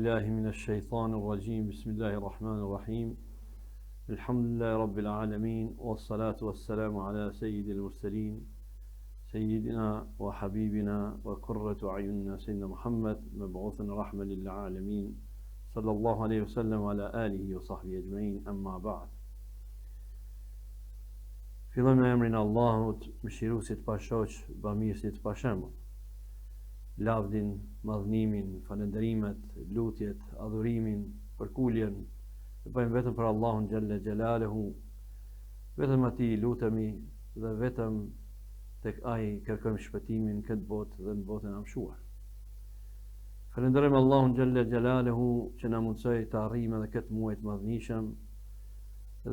بالله من الشيطان الرجيم بسم الله الرحمن الرحيم الحمد لله رب العالمين والصلاة والسلام على سيد المرسلين سيدنا وحبيبنا وقرة أعيننا سيدنا محمد مبعوث رحمة للعالمين صلى الله عليه وسلم وعلى آله وصحبه أجمعين أما بعد Fillojmë në emrin e Allahut, mëshiruesit pa shoq, bamirësit pa shembull. Lavdin, madhnimin, falënderimet, lutjet, adhurimin, përkuljen, e bëjmë vetëm për Allahun xhalla xjalaluhu. Vetëm atij lutemi dhe vetëm tek ai kërkojmë shpëtimin këtë botë dhe në botën e mëshuar. Falenderojmë Allahun xhalla xjalaluhu që na mundsoi të arrijmë edhe këtë muaj të madhnishëm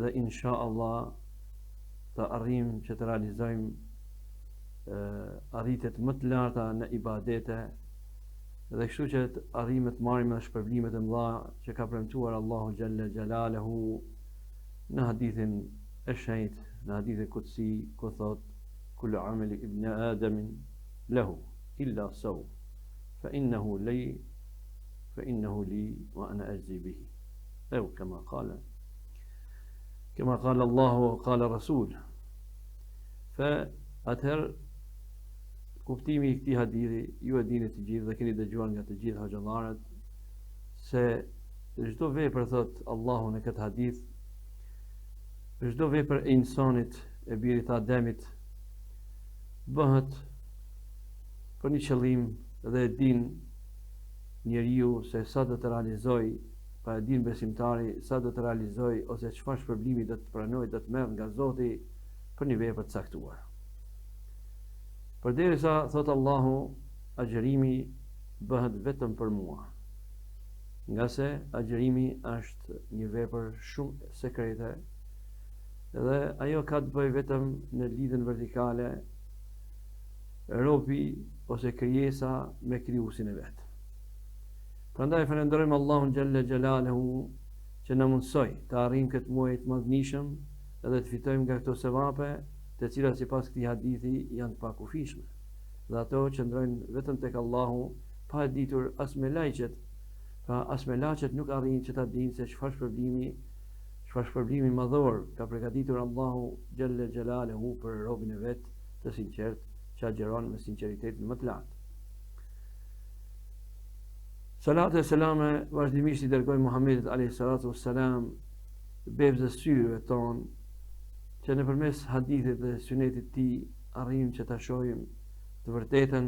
dhe inshallah të arrijmë që të realizojmë arritjet më të larta në ibadete dhe kështu që të arrijmë të marrim edhe shpërblimet e mëdha që ka premtuar Allahu xhalla xjalaluhu në hadithin e shenjtë, në hadithin kutsi ku thot kullu amali ibn Adam lahu illa saw fa innahu li wa ana ajzi bihi. Aw كما قال الله وقال الرسول. فأتهر kuptimi I këtij hadithi ju e dini të gjithë dhe keni dëgjuar nga të gjithë hoxhallarët se çdo vepër thot Allahu në këtë hadith, çdo vepër e insanit e birit të Ademit bëhet për një qëllim dhe e din njeriu se sa do të realizoj, pa e din besimtari sa do të realizoj ose çfarë shpërblimi do të pranoj, do të merr nga Zoti për një vepër të caktuar. Përderisa thot Allahu, agjërimi bëhet vetëm për mua. Nga se agjërimi është një vepër shumë sekrete dhe ajo ka të bëjë vetëm në lidhjen vertikale robi ose krijesa me krijuesin e vet. Prandaj falenderojmë Allahun xhalla xjalaluhu që na mundsoi të arrijmë këtë muaj të madhnishëm edhe të fitojmë nga këto sevape, të cilat sipas këtij hadithi janë të pakufishme. Dhe ato qëndrojnë vetëm tek Allahu, pa e ditur as me lajqet, pa as me laqet nuk arrijnë që ta dinë se çfarë shpërblimi madhor ka përgatitur Allahu xhalla xjalaluhu për robën e vet të sinqert, që agjeron me sinqeritetin më të lartë. Salat e selame vazhdimisht I dërgoj Muhammedit alayhi salatu wassalam, bebzës syrëve tonë, që nëpërmes hadithit dhe sunetit të tij arrijmë që ta shohim të vërtetën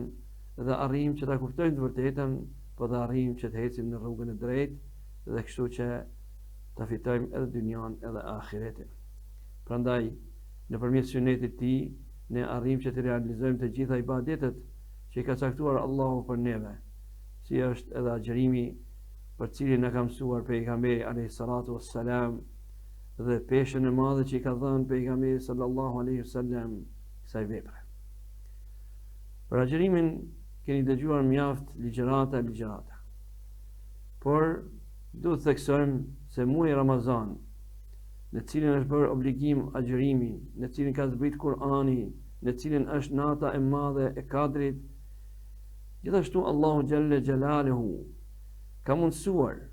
dhe arrijmë që ta kuptojmë të vërtetën, por dhe arrijmë që të ecim në rrugën e drejtë dhe kështu që ta fitojmë edhe dynjan edhe ahiretin. Prandaj, nëpërmjet sunetit të tij ne arrijmë që të realizojmë të gjitha ibadetet që I ka caktuar Allahu për neve, si është edhe agjërimi për cilin na ka mësuar pejgamberi alayhi salatu wassalam dhe peshën e madhe që I ka dhënë pejgamberi sallallahu alaihi wasallam kësaj vepre. Për agjërimin keni dëgjuar mjaft ligjërata. Por duhet të theksojmë se muaji Ramazan, në cilin është bërë obligim agjërimi, në cilin ka zbrit Kur'ani, në cilin është nata e madhe e Kadrit, gjithashtu Allahu xhalla xjalaluhu ka mundsuar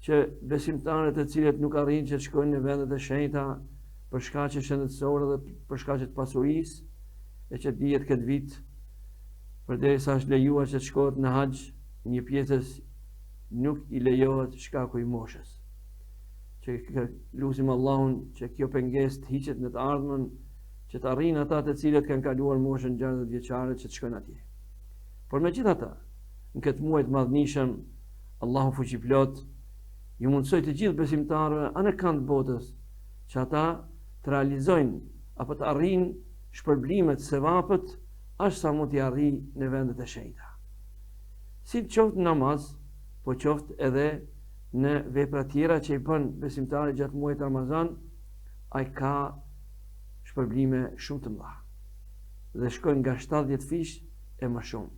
që besimtarët e cilët nuk arrijnë që të shkojnë në vendet e shenjta për shkaqe shëndetësore dhe për shkaqe të pasurisë, e që dihet këtë vit, përderisa është lejuar që të shkohet në haxh, një pjesës nuk I lejohet shkaku I moshës. Që lutim Allahun që kjo pengesë të hiqet në të ardhmen, që të arrijnë ata të cilët kanë kaluar moshën 60 vjeçare që të shkojnë atje. Por megjithatë, në këtë muaj të madhnishëm, Allahu fuqiplot ju mundsoi të gjithë besimtarëve anë kanë të botës që ata të realizojnë apo të arrijnë shpërblimet, sevapët, as sa mund t'i arrijë në vendet e shenjta. Si qoftë në namaz, po qoftë edhe në vepra tjera që I bën besimtari gjatë muajit Ramazan, ai ka shpërblime shumë të mëdha. Dhe shkojnë nga 70 fish e më shumë,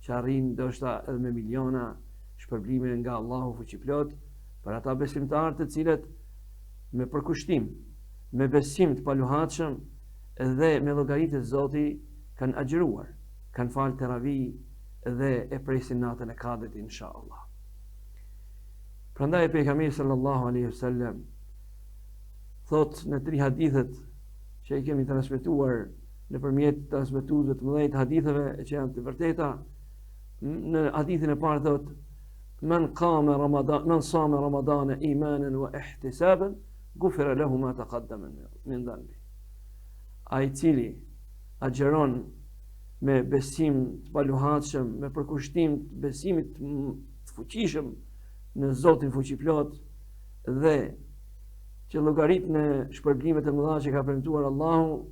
që arrijnë ndoshta edhe me miliona shpërblime nga Allahu fuqiplot për ata besimtarë të cilët me përkushtim, me besim të paluhatshëm dhe me llogaritë e Zotit kanë agjëruar, kanë falë teravi dhe e presin natën e Kadrit inshallah. Prandaj pejgamberi sallallahu alaihi wasallam thot në 3 hadithet që i kemi transmetuar nëpërmjet transmetuesve të mëdhenj të haditheve që janë të vërteta, në hadithin e parë thot man sama ramadana imanan wa ihtisaban ghufira lahu ma taqaddama min dhanbi. Ai cili agjeron me besim të paluhatshëm, me përkushtim të besimit të fuqishëm në Zotin fuqiplot dhe që llogarit në shpërblimet e mëdha që ka premtuar Allahu,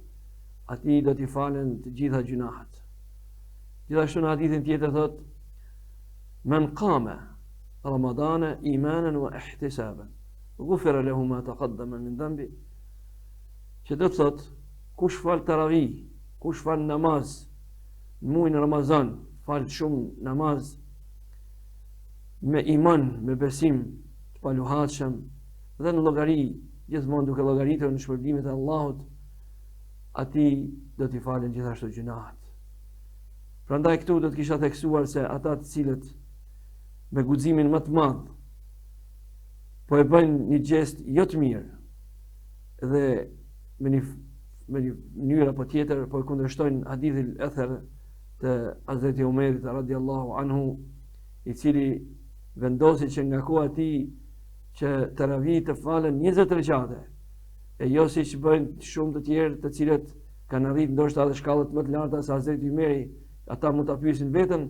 atij do t'i falen të gjitha gjunahet. Gjithashtu në hadithin tjetër thot man qama ramadana imanan wa ihtisaban ghufira lahu ma taqaddama min dhanbi. Që do të thot kush fal taravih, kush fal namaz në muajin Ramazan, fal shumë namaz me iman, me besim të paluhatshëm dhe në llogari, gjithmonë duke llogaritur në shpërblimet e Allahut, atij do t'i falen gjithashtu gjunahet. Prandaj këtu do të kisha theksuar se ata të cilët me guximin më të madh po e bëjnë një gjest jo të mirë dhe me një mënyrë apo tjetër po e kundërshtojnë hadithin e therr të Hazreti Umerit radiallahu anhu, i cili vendosi që nga koha e tij që taravih të falen 20 rekate, e jo siç bëjnë shumë të tjerë të cilët kanë arrit ndoshta edhe shkallët më të larta se Hazreti Umeri. Ata mund ta pyesin veten,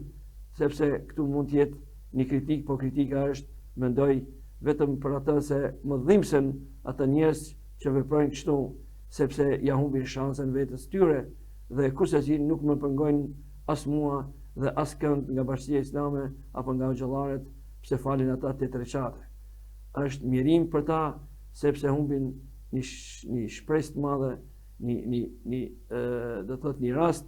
sepse këtu mund të jetë një kritik, po kritika është, mendoj, vetëm për atë se më dhimbsen ata njerëz që veprojnë kështu, sepse ja humbin shansen vetes tyre dhe kursesi nuk më pengojnë as mua dhe as kënd nga Bashkia Islame apo nga xhallaret pse falin ata 8 rekate. Është mirim për ta, sepse humbin një shpresë të madhe, do thot një rast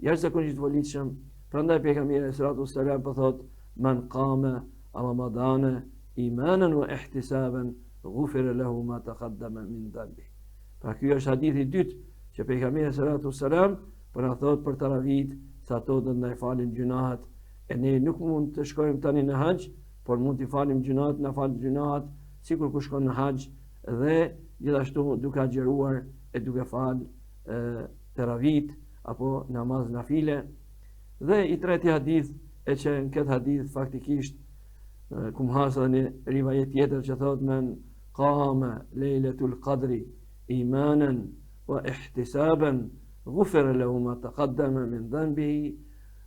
jashtëzakonisht të volitshëm. Prandaj pejgamberi sallallahu alaihi wasallam po thot man qama ramadana imanan wa ihtisaban ghufira lahu ma taqaddama min dhanbi. Pra ky është hadithi i dytë që pejgamberi sallallahu alaihi wasallam po na thot për taravit, se ato do na falin gjunahet, e ne nuk mund të shkojmë tani në haxh, por mund t'i falim gjunahet, na fal gjunahet sikur ku shkon në haxh dhe gjithashtu duke agjeruar e duke fal taravit apo namaz nafile. Dhe i treti hadith e që në këtë hadith faktikisht kum hasë dhe një rivajet tjetër që thot men qama lejletul qadri imanan wa ihtisaban ghufira lahu ma taqaddama min dhanbihi.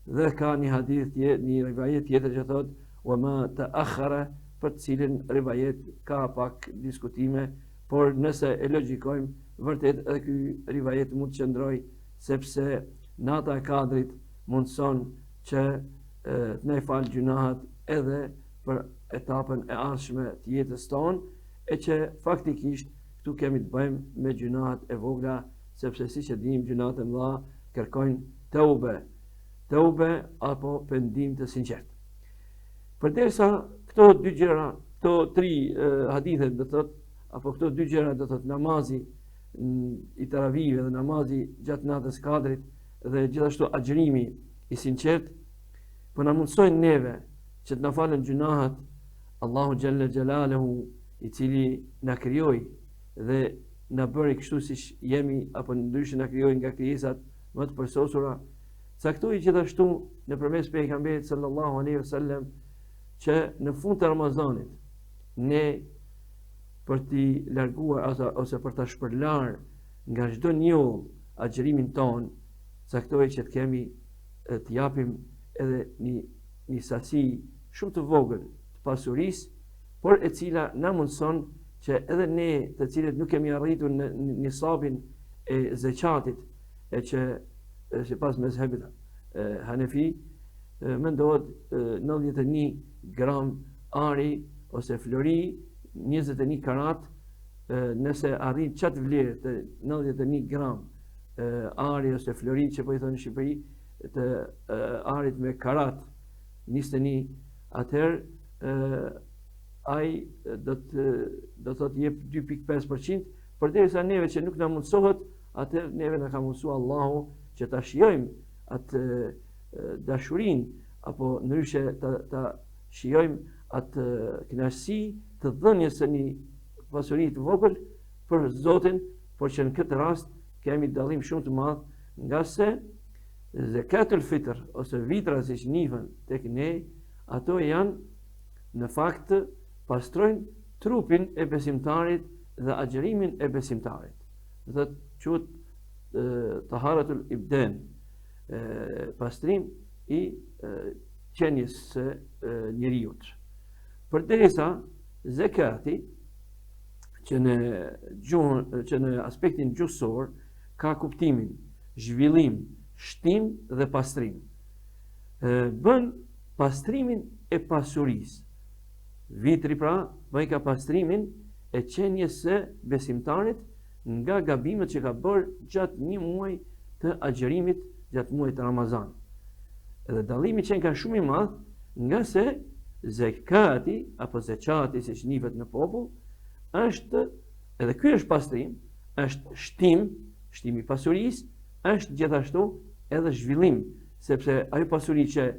Dhe ka një hadith një rivajet tjetër që thot wa ma ta'akhara, për të cilin rivajet ka pak diskutime, por nëse e logjikojmë, vërtet edhe ky rivajet mund të qëndroj, sepse nata e kadrit mundson që të ne fal gjunahet edhe për etapën e ardhshme të jetës tonë, e që faktikisht këtu kemi të bëjmë me gjunahet e vogla, sepse siç e dimë gjunahet e mëdha kërkojnë teube apo pendim të sinqert. Përderisa këto dy gjëra, këto 3 hadithe do thot, apo këto 2 gjëra do thot namazi i taravive dhe namazi gjatë natës kadrit dhe gjithashtu agjërimi i sinqert, po na mundsojnë neve që të na falen gjunahet Allahu xhalla xhelaluhu, i cili na krijoi dhe na bëri kështu siç jemi, apo ndryshe na krijoi nga krijesat më të përsosura. Caktoi gjithashtu nëpërmes pejgamberit sallallahu alaihi wasallam që në fund të Ramazanit ne për t'i larguar ose për t'a shpërlar nga çdo njoll agjërimin ton, caktoi që të kemi të japim edhe një sasi shumë të vogël të pasurisë, por e cila na mundson që edhe ne të cilët nuk kemi arritur në nisabin e zakatit, e që sipas mezhebit Hanefi mendohet 91 gram ari ose flori, 21 karat, nëse arrin qatë vlerë të 91 gram ari ose flori që po i thonë në Shqipëri, të arit me karat 21, atëherë ai do të thotë jep 2.5%, përderisa neve që nuk na mundsohet, atëherë neve na ka mundsuar Allahu që ta shijojmë atë dashurinë, apo ndryshe ta shijojmë atë kënaqësi të dhënies së një pasuri të vogël për Zotin, por që në këtë rast kemi dallim shumë të madh, nga se zakatul fitr ose vitra siç njihen tek ne, ato janë në fakt pastrojnë trupin e besimtarit dhe agjërimin e besimtarit. Do të quhet taharatul ibdan, pastrim i qenjes së njeriut. Përderisa zakati që në aspektin gjuhësor ka kuptimin zhvillim, shtim dhe pastrim. Bën pastrimin e pasurisë. Vitri pra bën ka pastrimin e qenjes së besimtarit nga gabimet që ka bërë gjatë një muaji të agjërimit, gjatë muajit Ramazan. Edhe dallimi që ka shumë i madh, nga se zakati apo zeqati siç njihet në popull është, edhe ky është pastrim, është shtimi i pasurisë, është gjithashtu edhe zhvillim, sepse ajo pasuri që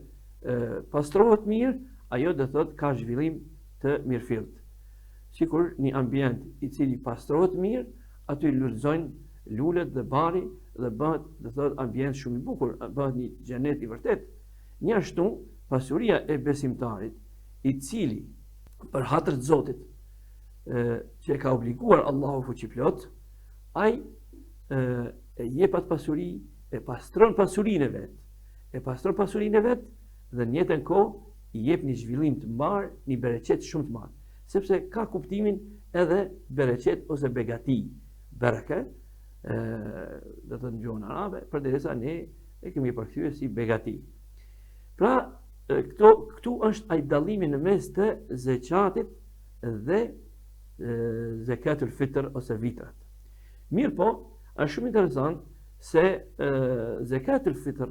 pastrohet mirë, ajo do thotë ka zhvillim të mirëfillt. Sikur një ambient i cili pastrohet mirë, aty lulëzojnë lulet dhe bari dhe bëhet, do thotë, ambient shumë i bukur, bëhet një xhenet i vërtet. Një ashtu pasuria e besimtarit, i cili për hatër të Zotit që ka obliguar Allahu fuqiplot, ai e jep atë pasuri, e pastron pasurinë e vet, dhe në njëjtën kohë i jep një zhvillim të mbar, një bereqet shumë të madh, sepse ka kuptimin edhe bereqet ose begati, bereke, do të në gjuhën arabe, përderisa ne e kemi përkthyer si begati. Pra, këtu është ai dallimi në mes të zeqatit dhe zakatul fitr ose vitrat. Mirë po, është shumë interesant se zakatul fitr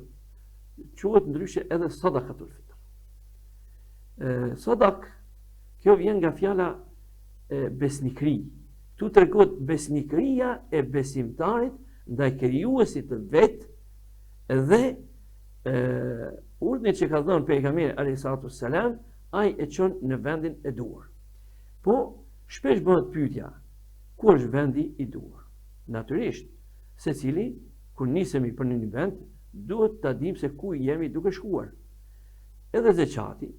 quhet ndryshe edhe sadakatul fitr. Sadak, kjo vjen nga fjala besnikëri. Tu tregohet besnikëria e besimtarit ndaj krijuesit të vet dhe urdhën që ka dhënë pejgamberi alayhi salatu wassalam, ai e çon në vendin e duhur. Po shpesh bëhet pyetja, ku është vendi i duhur? Natyrisht, secili kur nisemi për një vend, duhet ta dimë se ku jemi duke shkuar. Edhe zeqati,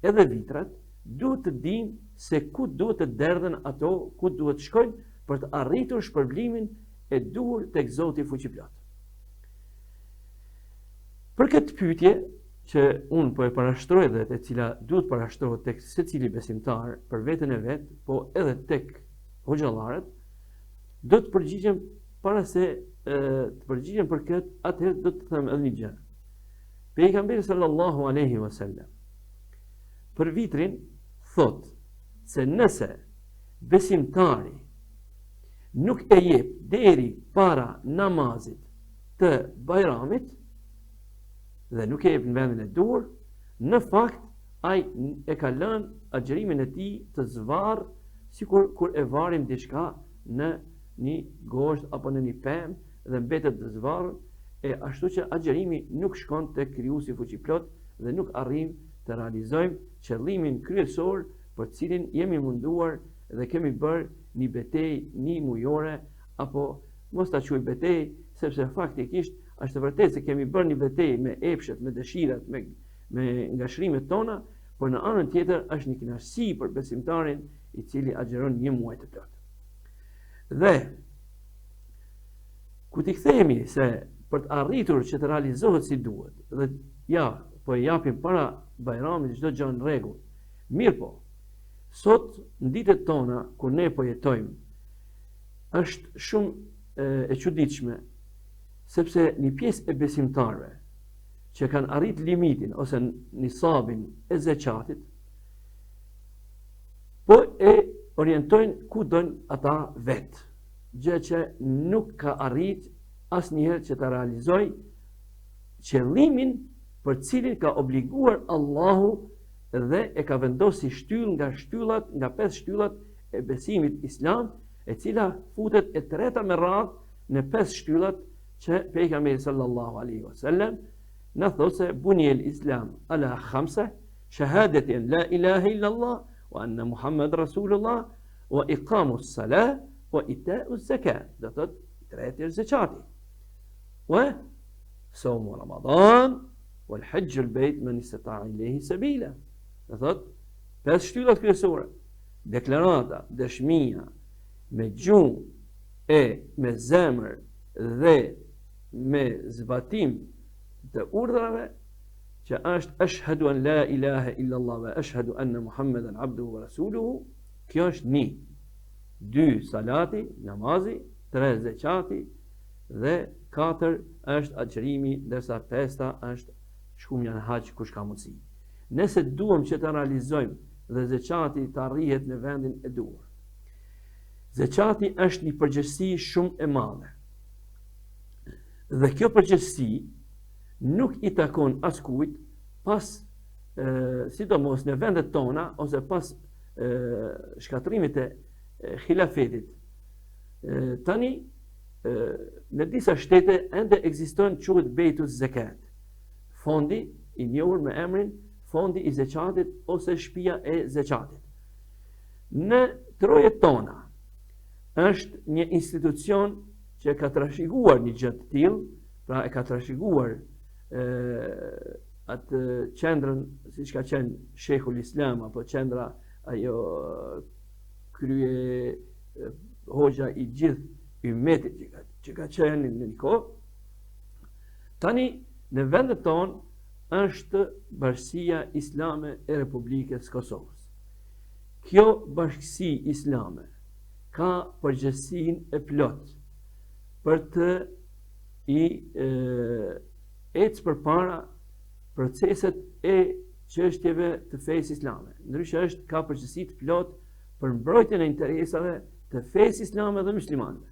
edhe vitrat, duhet të dimë se ku duhet të derdhen ato, ku duhet të shkojnë për të arritur shpërblimin e duhur tek Zoti fuqiplot. Për këtë pyetje që unë po e parashtroj dhe e cila duhet parashtrohet tek secili besimtar për veten e vet, po edhe tek hoxhallarët, do të përgjigjem para se të përgjigjem për këtë, atëherë do të them edhe një gjë. Pejgamberi sallallahu alaihi wasallam për vitrin thot se nëse besimtari nuk e jep deri para namazit të Bajramit dhe nuk e jep në vendin e duhur, në fakt ai e ka lënë agjërimin e tij të zvarr, sikur kur e varim diçka në një gosht apo në një pemë dhe mbetet të zvarr, e ashtu që agjërimi nuk shkon tek krijuesi fuqiplot dhe nuk arrim të realizojmë qëllimin kryesor për cilin jemi munduar dhe kemi bërë një betejë një mujore, apo mos ta quaj betejë, sepse faktikisht është vërtet se kemi bërë një betejë me epshet, me dëshirat, me ngashrimet tona, por në anën tjetër është një kënaqësi për besimtarin i cili agjeron një muaj të plot. Dhe ku t'i kthehemi se për të arritur që të realizohet si duhet, dhe ja, po e japim para Bajramit çdo gjë në rregull. Mirë po, sot në ditët tona kur ne po jetojmë, është shumë e çuditshme, sepse një pjesë e besimtarëve që kanë arrit limitin ose nisabin e zeqatit, po e orientojnë ku dojnë ata vetë, gjë që nuk ka arrit asnjëherë që ta realizoj qëllimin për cilin ka obliguar Allahu dhe e ka vendosur shtyllë nga shtyllat, nga 5 shtyllat e besimit islam, e cila futet e treta me radhë në 5 shtyllat që pejgamberi sallallahu alaihi wasallam na thotë se buniyal islam ala khamsa, shahadati an la ilaha illa Allah wa anna Muhammad Rasulullah wa iqamu s-salah wa ita'u z-zakat. Do thot tretë është zakati. Wa sawmu Ramadan wal hajj al-bayt man istata'a ilayhi sabila. Do thot pesë shtyllat kryesore. Deklarata, dëshmia me gjuhë e me zemër dhe me zbatim të urdhrave, që është ashhadu an la ilaha illa Allah wa ashhadu anna Muhammeden abduhu wa rasuluhu. Kjo është 1. 2 salati, namazi, 3 zekati dhe 4 është agjërimi, ndërsa 5 është shkumja në hax kush ka mundësi. Nëse duam që të realizojmë dhe zekati të arrihet në vendin e duhur. Zekati është një përgjegjësi shumë e madhe. Dhe kjo përgjegjësi nuk i takon askujt pas sidomos në vendet tona ose pas shkatrimit e khilafetit. Tani në disa shtete ende ekziston quhet Bejtus Zakat, fondi i njohur me emrin fondi i zekatit ose shtëpia e zekatit. Në trojet tona është një institucion që ka trashëguar një gjë të tillë, pra e ka trashëguar atë qendrën, siç ka qenë Sheikhul Islam apo qendra ajo krye hoxha i gjithë ymmetit që ka qenë në një kohë. Tani në vendet tonë është Bashkia Islame e Republikës Kosovës. Kjo bashkësi islame ka përgjegjësinë e plot për të i ecë përpara proceset e çështjeve të fesë islame. Ndryshe është ka përgjegjësi të plot për mbrojtjen e interesave të fesë islame dhe muslimanëve.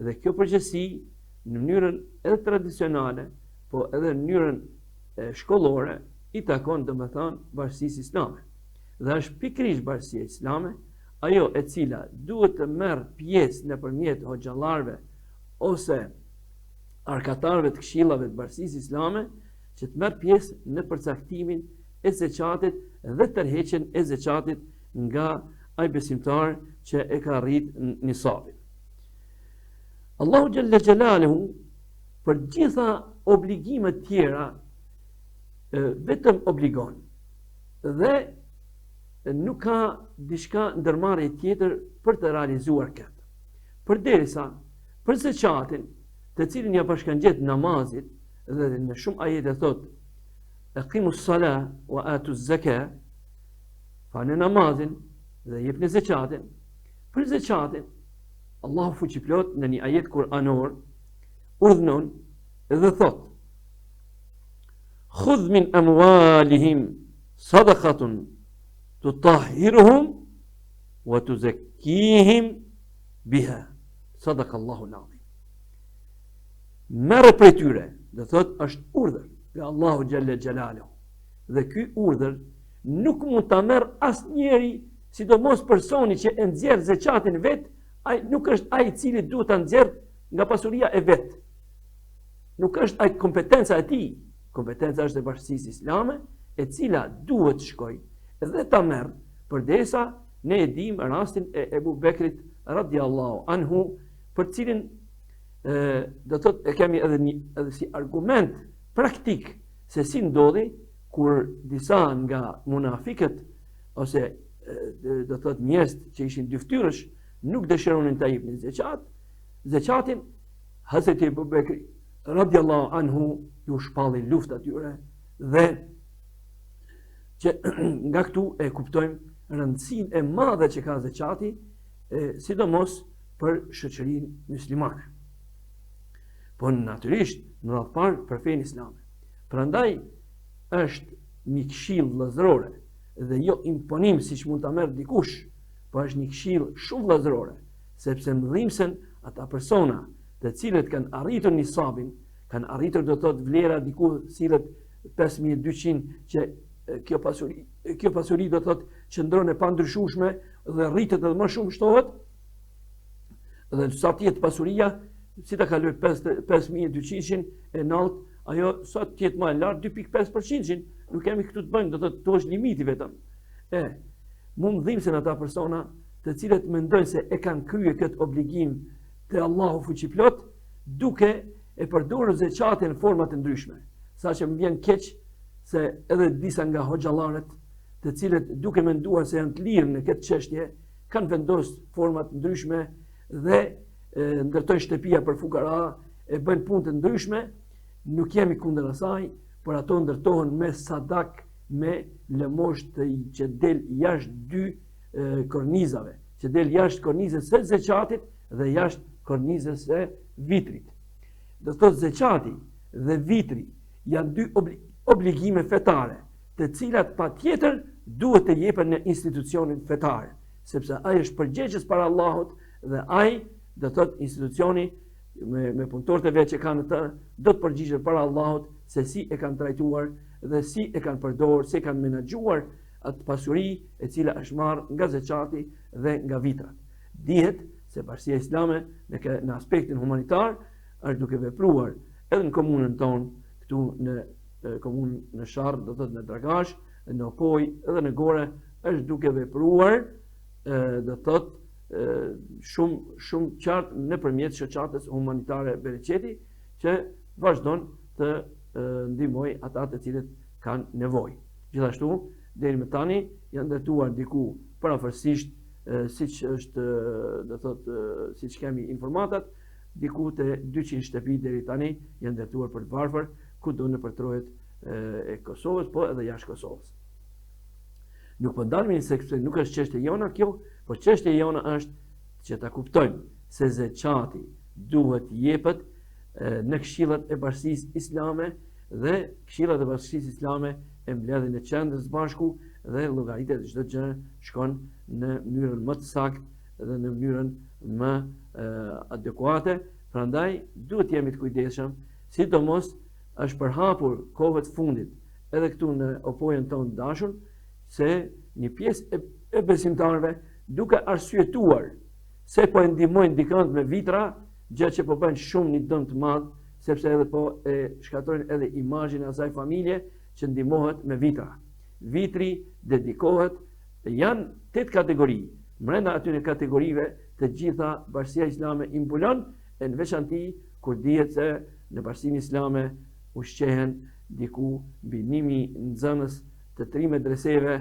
Dhe kjo përgjegjësi në mënyrën edhe tradicionale, po edhe në mënyrën shkollore i takon domethënë bashkësisë islame. Dhe është pikërisht bashkësia islame ajo e cila duhet të merr pjesë nëpërmjet hoxhallarëve ose arkatarëve të këshillave të bashkësisë islame, që të merr pjesë në përcaktimin e zekatit dhe tërheqjen e zekatit nga ai besimtar që e ka arrit nisabin. Allahu xhalla xhelaluhu për gjitha obligimet tjera vetëm obligon dhe nuk ka diçka ndërmarrje tjetër për të realizuar këtë. Përderisa për zekatin, të cilin ja bashkangjet namazit dhe në shumë ajete thot aqimus salah wa atuz zakat, fa në namazin dhe jepni zekatin. Për zekatin Allahu fuqiplot në një ajet kuranor urdhnon dhe thot khudh min amwalihim sadaqatun tutahhiruhum wa tuzakkihim biha. Sadaqallahu al-azim. Merë prej tyre, dhe thot është urdhër nga Allahu xhalla xhelaluhu. Dhe ky urdhër nuk mund ta merr asnjëri, sidomos personi që e nxjerr zekatin vet, ai nuk është ai i cili duhet ta nxjerr nga pasuria e vet. Nuk është ai kompetenca e tij. Kompetenca është e bashkësisë islame, e cila duhet të shkojë dhe ta merr, përderisa ne e dimë rastin e Ebu Bekrit radiallahu anhu, për cilin do thot e kemi edhe si argument praktik se si ndodhi kur disa nga munafikët ose do thot njerëz që ishin dyftyrësh nuk dëshironin ta jepnin zekatin. Hazreti Ebu Bekri radiallahu anhu ju shpalli luftë atyre dhe që nga këtu e kuptojmë rëndësinë e madhe që ka zekati, sidomos për shoqërinë muslimane. Po natyrisht në radhë parë për fenë islame. Prandaj është një këshill vëllazërore dhe jo imponim siç mund ta merr dikush, po është një këshill shumë vëllazërore, sepse mëdhimsen ata persona të cilët kanë arritur nisabin, kanë arritur do të thotë vlera diku sillet 5200 që kjo pasuri do të thotë qëndron e pandryshueshme dhe rritet edhe më shumë shtohet. Dhe sa tjetë pasuria, si ta kaloj 5200 e nalt, ajo sa tjetë më e lartë 2.5%, nuk kemi këtu të bëjmë, do të thotë to është limiti vetëm. Mund dhimbsen ata persona të cilët mendojnë se e kanë kryer këtë obligim te Allahu fuqiplot, duke e përdorur zeqatin në forma të ndryshme. Saqë më vjen keq se edhe disa nga hoxhallarët, të cilët duke menduar se janë të lirë në këtë çështje, kanë vendosur forma të ndryshme dhe ndërtojnë shtëpia për fukara, e bëjnë punë të ndryshme. Nuk jemi kundër asaj, por ato ndërtohen me sadak, me lëmosh që del jashtë dy kornizave, që del jashtë kornizës së zeqatit dhe jashtë kornizës së vitrit. Do thotë zeqati dhe vitri janë dy obligime fetare, të cilat patjetër duhet të jepen në institucionin fetar, sepse ai është përgjegjës para Allahut dhe ai, do thotë institucioni me punëtorët e vet që kanë të, do të përgjigjen para Allahut se si e kanë trajtuar dhe si e kanë përdorur, si e kanë menaxhuar atë pasuri e cila është marrë nga zeqati dhe nga vitrat. Dihet se Bashkia Islame në aspektin humanitar është duke vepruar edhe në komunën tonë, këtu në komunën në Sharr, do të thotë në Dragash, në Opoj, edhe në Gore, është duke vepruar, do të thotë shumë qartë nëpërmjet shoqatës humanitare Bereqeti, që vazhdon të ndihmoj ata të cilët kanë nevojë. Gjithashtu, deri më tani janë ndërtuar diku parafërsisht, siç është, do thotë, siç kemi informatat, diku te 200 shtëpi deri tani janë ndërtuar për të varfër, kudo në përtrojet e Kosovës, po edhe jashtë Kosovës. Nuk po ndalemi se nuk është çështje jona kjo, por çështja jona është që ta kuptojmë se zeqati duhet jepet në këshillat e Bashkisë Islame dhe këshillat e Bashkisë Islame e mbledhin në qendër së bashku dhe llogaritet çdo gjë shkon në mënyrën më të saktë dhe në mënyrën më adekuate. Prandaj duhet jemi të kujdesshëm, sidomos është përhapur kohët e fundit edhe këtu në Opojën tonë dashur, se një pjesë e besimtarëve duke arsyetuar se po e ndihmojnë dikant me vitra, gjë që po bën shumë një dëm të madh, sepse edhe po e shkatrojnë edhe imazhin e asaj familje që ndihmohet me vitra. Vitri dedikohet, janë 8 kategori. Brenda atyre kategorive të gjitha Bashkia Islame i mbulon, e në veçanti kur dihet se në Bashkinë Islame ushqehen diku mbi 1000 nxënës të 3 medreseve,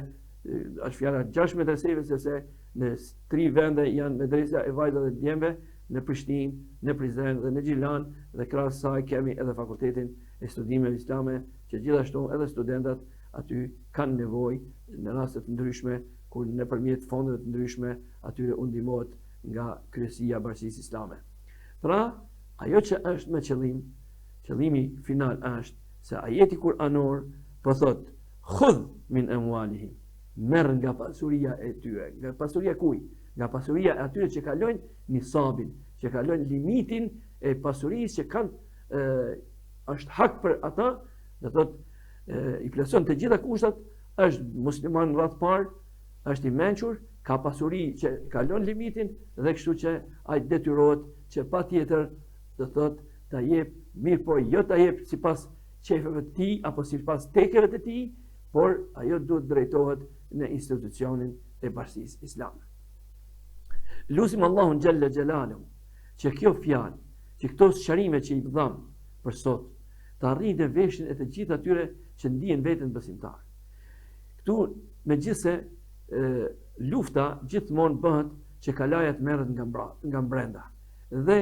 është fjala 6 medreseve, sepse në 3 vende janë medresa e vajzave dhe djemve, në Prishtinë, në Prizren dhe në Gjilan, dhe krahas saj kemi edhe fakultetin e studimeve islame, që gjithashtu edhe studentat aty kanë nevojë në raste të ndryshme, kur nëpërmjet fondeve të ndryshme atyre u ndihmohet nga kryesia e Bashkisë Islame. Pra, ajo që është me qëllimi final është se ajeti kuranor po thotë khudh min amwalihim, merr nga pasuria e tyre. Nga pasuria kuj? Nga pasuria e atyre që kalojnë nisabin, që kalojnë limitin e pasurisë që kanë, është hak për ata, do thotë i plotson të gjitha kushtat, është musliman rreth parë, është i mençur, ka pasuri që kalon limitin dhe kështu që ai detyrohet që patjetër, do thotë, ta jep, mirë po jo ta jep sipas qefeve të tij apo sipas tekeve të tij, por ajo duhet drejtohet në institucionin e Bashkisë Islame. Lutim Allahun xhalla xhelaluhu që kjo fjalë, që këto sqarime që i dham për sot, të arrijë në veshin e të gjithë atyre që ndihen veten besimtar. Këtu megjithse lufta gjithmonë bëhet që kalajat merret nga brenda dhe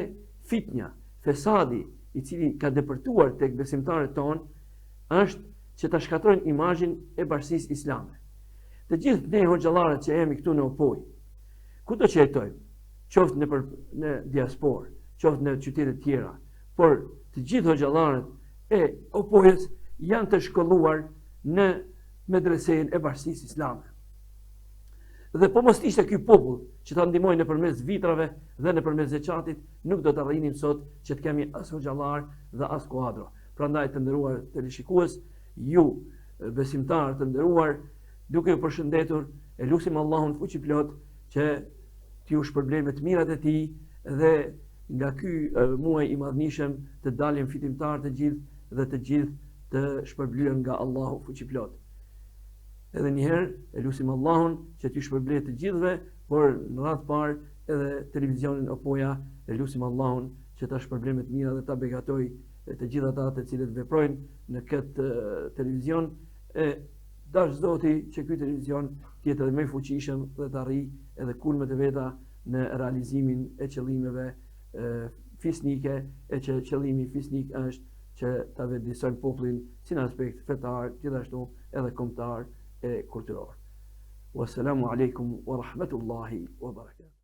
fitnja, fesadi i cili ka depërtuar tek besimtarët tonë është që ta shkatrojnë imazhin e Bashkisë Islame. Të gjithë ne hoxhallarët që jemi këtu në Opoj, kudo që jetojmë, qoftë në diasporë, qoftë në qytete të tjera, por të gjithë hoxhallarët e Opojës janë të shkolluar në medresen e Bashkisë Islame. Dhe po mos ishte ky popull që ta ndihmojnë nëpërmes vitrave dhe nëpërmes zeqatit, nuk do të arrijnim sot që të kemi as hoxhallar dhe as kuadro. Prandaj të nderuar teleshikues, ju besimtarë të nderuar, duke ju përshëndetur, e lutim Allahun fuqiplot që t'ju shpërblet të mirat e tij dhe nga ky muaj i madhnishëm të dalim fitimtar të gjithë dhe të gjithë të shpërblyer nga Allahu fuqiplot. Edhe njëherë e lutim Allahun që t'ju shpërblet të gjithëve, por në radhë parë edhe televizionin Opoja e lutim Allahun që ta shpërblej me të mira dhe ta begatoj të gjithë ata të cilët veprojnë në këtë televizion, e dash Zoti që ky televizion të jetë edhe më i fuqishëm dhe të arrijë edhe kulmet e veta në realizimin e qëllimeve fisnike, e që qëllimi fisnik është që ta vetëdijsojnë popullin si në aspekt fetar, gjithashtu edhe kombëtar e kulturor. Wassalamu alaikum wa rahmatullahi wa barakatuh.